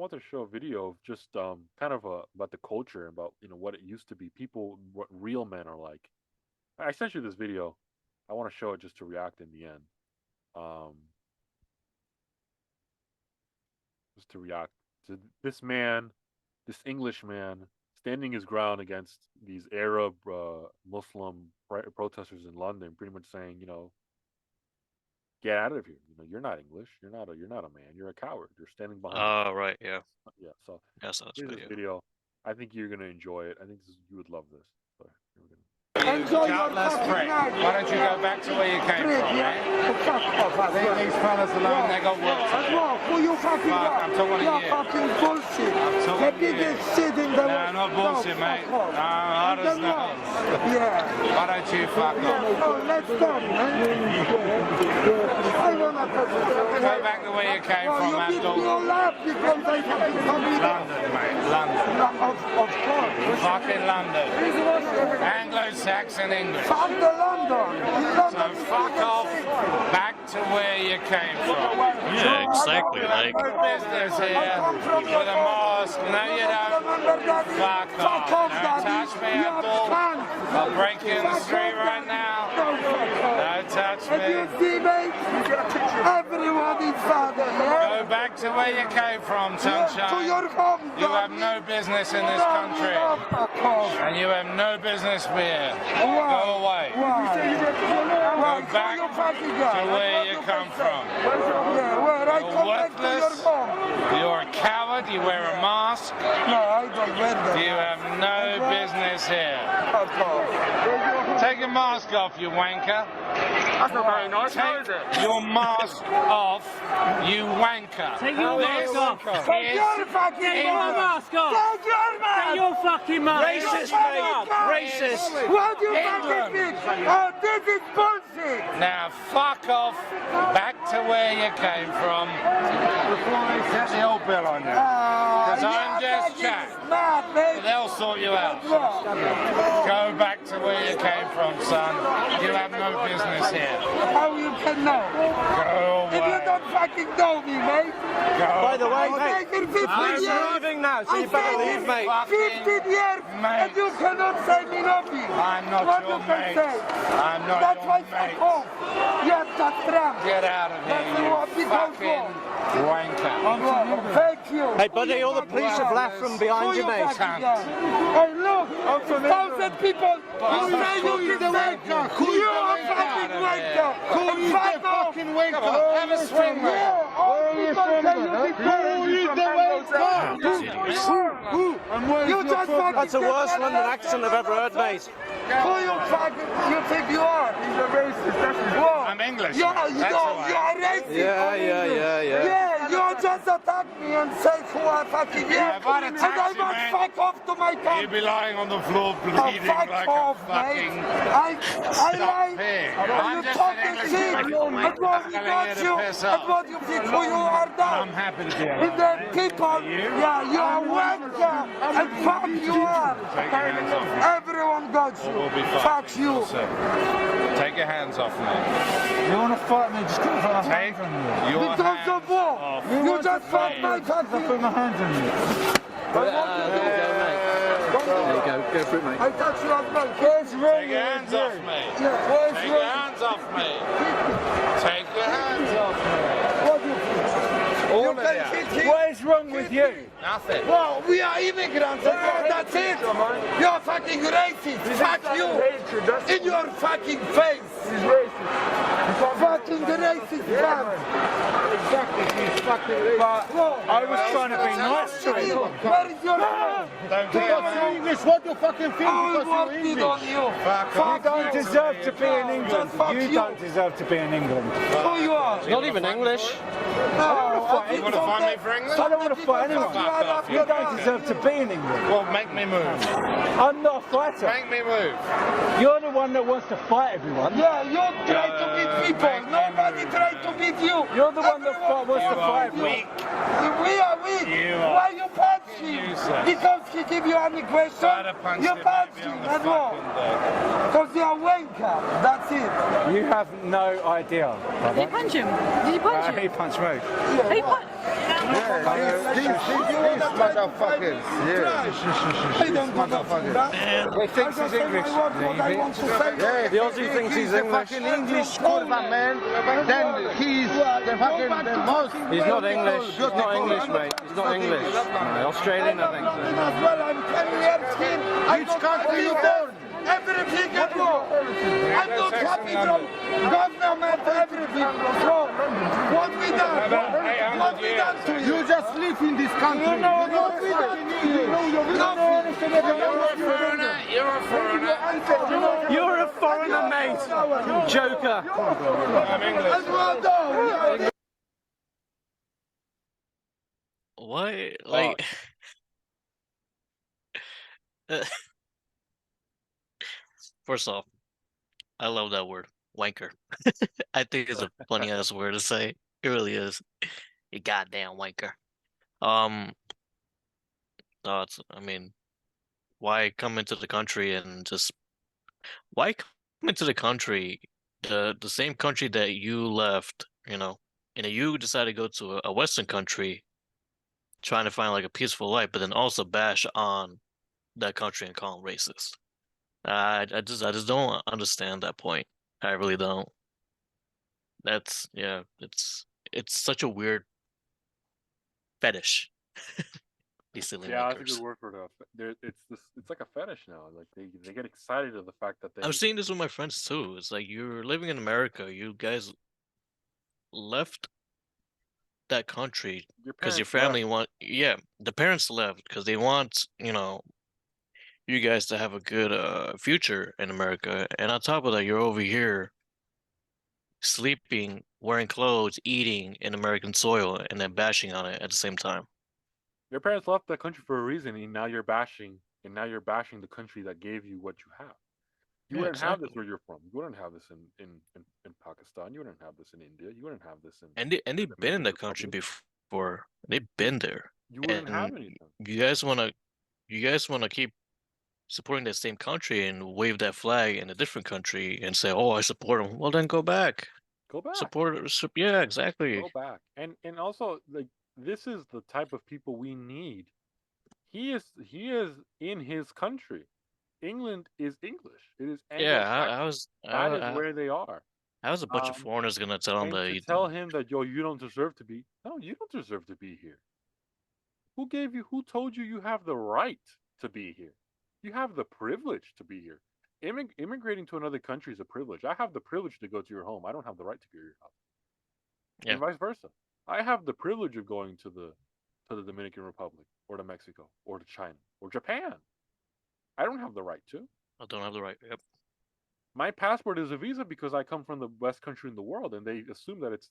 want to show a video of just kind of about the culture, about what it used to be, people, what real men are like. I sent you this video. I want to show it just to react in the end. Um, just to react to this man, this Englishman, standing his ground against these Arab Muslim protesters in London, pretty much saying, get out of here. You're not English. You're not a man. You're a coward. You're standing behind. Oh, right, yeah. Yeah. So Yes, that's here's this video. video. I think you're gonna enjoy it. I think you would love this. So here we're gonna. Enjoy your fucking night. Why don't you go back to where you came from, Yeah. eh? Fuck off, Leave these fellas alone, they got work to do. Who you fucking Fuck, are? I'm talking to You're you. fucking bullshit. talking The to you. biggest shit in the world. No, not bullshit, mate. fuck off. No, hard as nails. Yeah. Why don't you fuck Yeah, off? no, let's go, man. I wanna touch it. Go back to where you came No, from, you did Abdul. no laugh because I fucking come here. London, mate, London. Of course. Fucking London. Anglo-Saxon English. Fuck the London. So fuck off back to where you came from. Yeah, exactly. Like, No business here with a mask. No, you don't. Fuck off. Don't touch me, Abdul. I'll break you in the street right now. Don't touch If you me. see me, everyone is father, yeah? Go back to where you came from, To sunshine. your home, You have no business in this country. Fuck off. And you have no business here. Why? Go away. Why? Go back You fucking guy. to where you come from. Yeah, where I You're come back to your worthless. home. You're a coward. You wear a mask. No, I don't wear that. You have no business here. Fuck off. Take your mask off, you wanker. That's not very nice. Take your mask off, you wanker. Take your mask off. Take your fucking Take your mask off. Take your mask. Take your fucking mask. Racist, mate. Racist. What do you England. fucking think? Oh, this is bullshit. Now fuck off back to where you came from. Set the old bill on you. Because I'm just Jack. Smart, mate. They'll sort you out. Go back to where you came from, son. You have no business here. How you can know? Go If you away. don't fucking know me, mate. By the I'm making 15 years. leaving now, I stayed here 15 years mate. and you cannot say me nothing. I'm not what your you can mate. say? I'm not That's your why mate. fuck off. Yes, that's Trump. Get out of That's here, what you people fucking wanker. Thank you. Hey buddy, all the police have left from behind you, mate. Hey, look, 1,000 people who say you is the wanker. You are fucking wanker. Who is the fucking wanker? Have a swing, mate. Yeah, all people say you is the wanker. You just fucking That's the worst London accent I've ever heard, mate. Who you think you are? He's a racist. What? I'm English. Yeah, That's you who I am. are racist. Yeah. Yeah, you just attack me and say who I fucking am. if I'd And attacked I you, must man, fuck off to my You'd country. be lying on the floor Oh, bleeding fuck like off, a fucking... mate. I like pig. you I'm just talking an shit. Englishman. And what we Telling got you to you, piss and off. what you think who you are I'm now. happy to be And the people, yeah, you are wanker, and fuck you are. Take your hands off me. Everyone got you. We'll be fine. Fuck you. Take your hands off me. You want to fight me? Just come for my Take hands on you. your Because hands of what? off. You just fucked my Put fucking... my hands on you. There you go, go for it, mate. I touch you as well. What's wrong Take your hands off me. Yeah, what's Take your wrong? hands off me. Take your hands off me. What do you think? All You of can you. hit him. What is wrong with you? Nothing. Well, we are immigrants, that's it. You're fucking racist. Fuck you. In your fucking face. He's racist. Fucking racist man. Exactly, he's fucking racist. But I was trying to be nice to him. Where is your phone? Don't Because hear you're me. English, what do you fucking think? I will Because work you're it on English. you. You don't deserve to be in England. fuck You you. don't deserve to be in England. Who you are? Not even English. No, You want to find me for England? I don't want to fight anyone. Fuck off, You don't deserve to be in England. Well, make me move. I'm not a fighter. Make me move. You're the one that wants to fight everyone. Yeah, you try to beat people. Nobody tried to beat you. You're the one that wants to fight everyone. Weak. We are weak. You are. Why you punch him? Useless. Because he give you any question, Try to punch you him punch maybe him on the as well. fucking dick. Because you are wanker. That's it. You have no idea. Did you punch him? Did you punch He him? punched me. He punched. These motherfuckers. Yeah. I don't motherfuckers. Man, He thinks he's English. Yeah, The Aussie thinks he's English. Fucking English kurva, man. Then he's the fucking the most. He's not English. He's not English, mate. He's not English. No, Australian, I think. I'm 10 years here. Which country you born? Everything I go. I'm not happy from government, everything. So, what we done? What we done to you? You just live in this country. You know what we done to you? You're a foreigner. You're a foreigner, mate. Joker. I'm English. As well, though. why? Like, first off, I love that word, wanker. I think it's a funny ass word to say. It really is. You goddamn wanker. Thoughts. I mean, why come into the country and just why come into the country, the same country that you left, and you decide to go to a Western country, trying to find like a peaceful life, but then also bash on that country and call them racist. I just don't understand that point. I really don't. It's such a weird fetish. These silly Yeah, that's a wankers. good word for it. It's like a fetish now. Like they get excited of the fact that I'm seeing this with my friends too. It's like you're living in America. You guys left that country because your family the parents left because they want, you guys to have a good future in America. And on top of that, you're over here sleeping, wearing clothes, eating in American soil, and then bashing on it at the same time. Your parents left that country for a reason, and now you're bashing the country that gave you what you have. You wouldn't have this where you're from. You wouldn't have this in Pakistan. You wouldn't have this in India. You wouldn't have this in They've been in the country before. They've been there. You wouldn't have anything. You guys wanna keep supporting that same country and wave that flag in a different country and say, "Oh, I support them." Well, then go back. Go back. Yeah, exactly. Go back. And also, like, this is the type of people we need. He is in his country. England is English. It is Anglo-Saxon. That is where they are. How was a bunch of foreigners gonna tell him to tell him that you don't deserve to be? No, you don't deserve to be here. Who told you have the right to be here? You have the privilege to be here. Immigrating to another country is a privilege. I have the privilege to go to your home. I don't have the right to go to your house. Yeah. And vice versa. I have the privilege of going to the Dominican Republic or to Mexico or to China or Japan. I don't have the right to. I don't have the right. Yep. My passport is a visa because I come from the best country in the world, and they assume that it's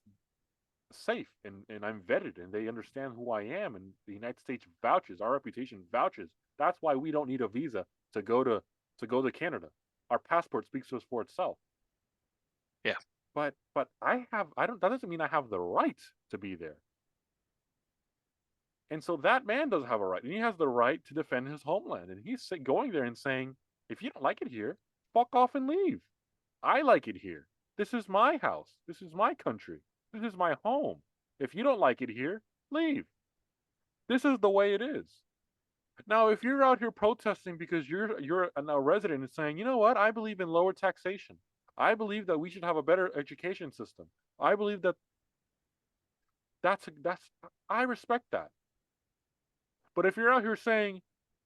safe and I'm vetted and they understand who I am, and the United States vouches, our reputation vouches. That's why we don't need a visa to go to Canada. Our passport speaks to us for itself. Yeah. But that doesn't mean I have the right to be there. And so that man does have a right, and he has the right to defend his homeland. And he's going there and saying, if you don't like it here, fuck off and leave. I like it here. This is my house. This is my country. This is my home. If you don't like it here, leave. This is the way it is. Now, if you're out here protesting because you're a resident and saying, you know what, I believe in lower taxation. I believe that we should have a better education system. I believe that's I respect that. But if you're out here saying,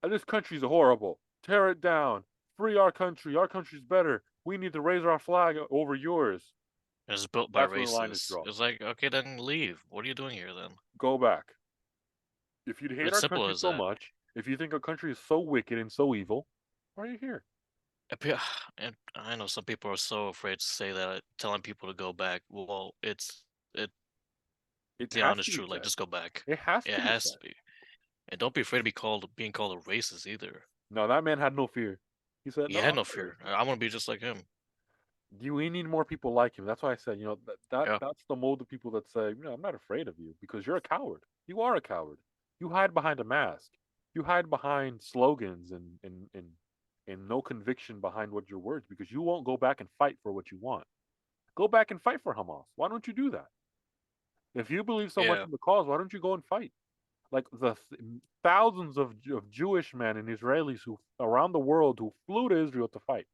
this country's horrible, tear it down, free our country's better, we need to raise our flag over yours. It's built by racists. It's like, okay, then leave. What are you doing here then? Go back. If you hate our country so much, if you think our country is so wicked and so evil, why are you here? And I know some people are so afraid to say that, telling people to go back. Well, it's the honest truth. Like, just go back. It has to. It has to be. And don't be afraid to being called a racist either. No, that man had no fear. He said he had no fear. I want to be just like him. We need more people like him. That's why I said, that's the mold of people that say, I'm not afraid of you because you're a coward. You are a coward. You hide behind a mask. You hide behind slogans and no conviction behind what your words, because you won't go back and fight for what you want. Go back and fight for Hamas. Why don't you do that? If you believe so much Yeah. in the cause, why don't you go and fight? Like thousands of Jewish men and Israelis who around the world who flew to Israel to fight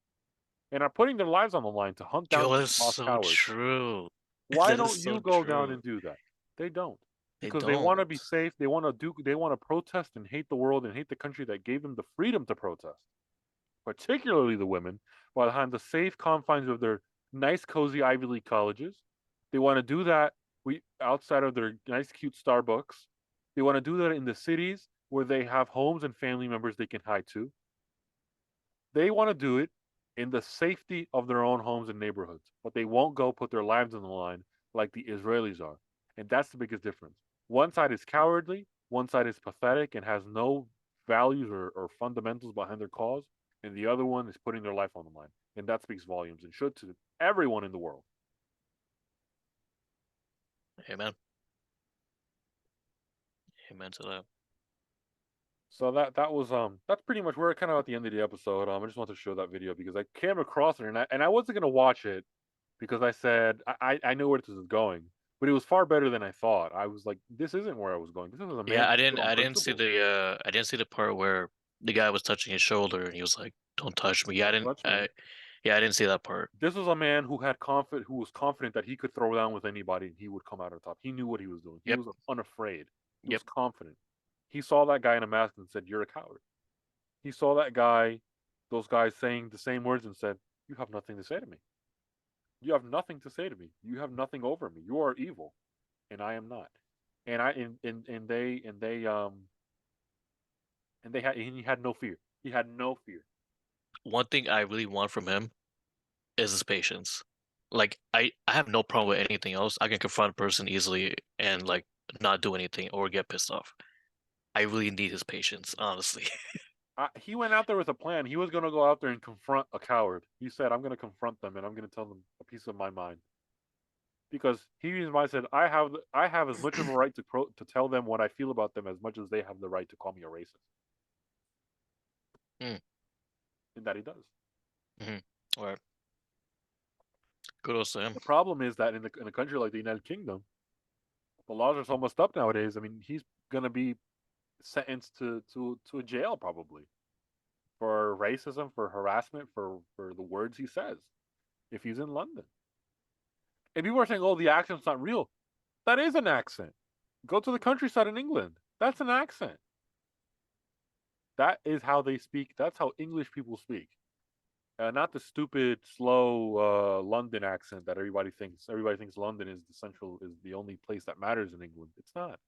and are putting their lives on the line to hunt down Yo, these that's lost so cowards. true. Why That is don't so you go down true. and do that? They don't. They Because they want to be don't. safe. They want to do. They want to protest and hate the world and hate the country that gave them the freedom to protest. Particularly the women, behind the safe confines of their nice, cozy Ivy League colleges. They want to do that outside of their nice, cute Starbucks. They want to do that in the cities where they have homes and family members they can hide to. They want to do it in the safety of their own homes and neighborhoods, but they won't go put their lives on the line like the Israelis are. And that's the biggest difference. One side is cowardly, one side is pathetic and has no values or fundamentals behind their cause, and the other one is putting their life on the line. And that speaks volumes and should to everyone in the world. Amen. Amen to that. So that was that's pretty much we're kind of at the end of the episode. I just wanted to show that video because I came across it and I wasn't gonna watch it because I said I knew where this was going, but it was far better than I thought. I was like, this isn't where I was going. This is a man Yeah, who stood on I didn't see principle. I didn't see the part where the guy was touching his shoulder and he was like, "Don't touch me." Don't touch me. Yeah, I didn't see that part. This was a man who was confident that he could throw down with anybody and he would come out on top. He knew what he was doing. He Yep. was unafraid. He Yep. was confident. He saw that guy in a mask and said, "You're a coward." He saw those guys saying the same words and said, "You have nothing to say to me. You have nothing to say to me. You have nothing over me. You are evil, and I am not." And he had no fear. He had no fear. One thing I really want from him is his patience. Like I have no problem with anything else. I can confront a person easily and like not do anything or get pissed off. I really need his patience, honestly. He went out there with a plan. He was going to go out there and confront a coward. He said, "I'm going to confront them and I'm going to tell them a piece of my mind." Because he said, I have as much of a right to tell them what I feel about them as much as they have the right to call me a racist." Mm. And that he does. All right. Kudos to him. The problem is that in a country like the United Kingdom, the laws are so messed up nowadays. I mean, he's going to be sentenced to a jail probably for racism, for harassment, for the words he says if he's in London. And people are saying, "Oh, the accent's not real." That is an accent. Go to the countryside in England. That's an accent. That is how they speak. That's how English people speak. Not the stupid, slow London accent that everybody thinks. Everybody thinks London is the only place that matters in England. It's not.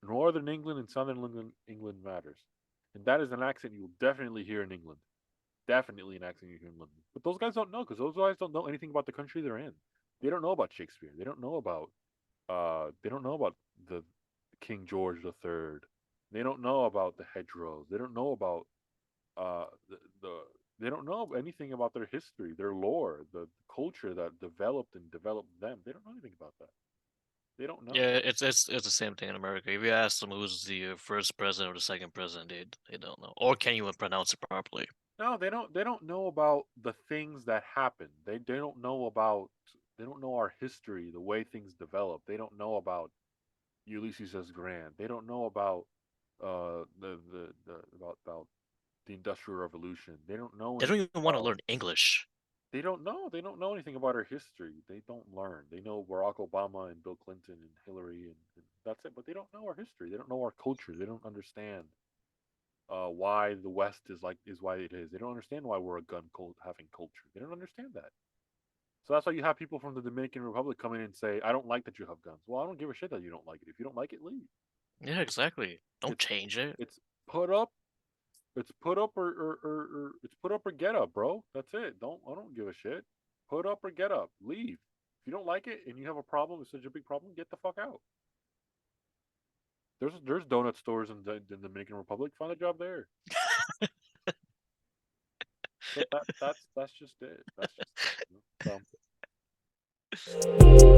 Northern England and Southern England matters, and that is an accent you will definitely hear in England. Definitely an accent you hear in London. But those guys don't know because those guys don't know anything about the country they're in. They don't know about Shakespeare. They don't know about the King George III. They don't know about the hedgerows. They don't know about the they don't know anything about their history, their lore, the culture that developed them. They don't know anything about that. They don't know. Yeah, it's the same thing in America. If you ask them who's the first president or the second president, they don't know, or can you even pronounce it properly? No, they don't. They don't know about the things that happened. They don't know about. They don't know our history, the way things developed. They don't know about Ulysses S. Grant. They don't know about about the Industrial Revolution. They don't know They don't anything even want to about. learn English. They don't know. They don't know anything about our history. They don't learn. They know Barack Obama and Bill Clinton and Hillary and that's it. But they don't know our history. They don't know our culture. They don't understand why the West is why it is. They don't understand why we're a gun cult having culture. They don't understand that. So that's why you have people from the Dominican Republic come in and say, "I don't like that you have guns." Well, I don't give a shit that you don't like it. If you don't like it, leave. Yeah, exactly. Don't It's change it. it's put up. It's put up or it's put up or get up, bro. That's it. I don't give a shit. Put up or get up. Leave. If you don't like it and you have a problem, it's such a big problem, get the fuck out. There's donut stores in the Dominican Republic. Find a job there. But that's just it. That's just it. You know? So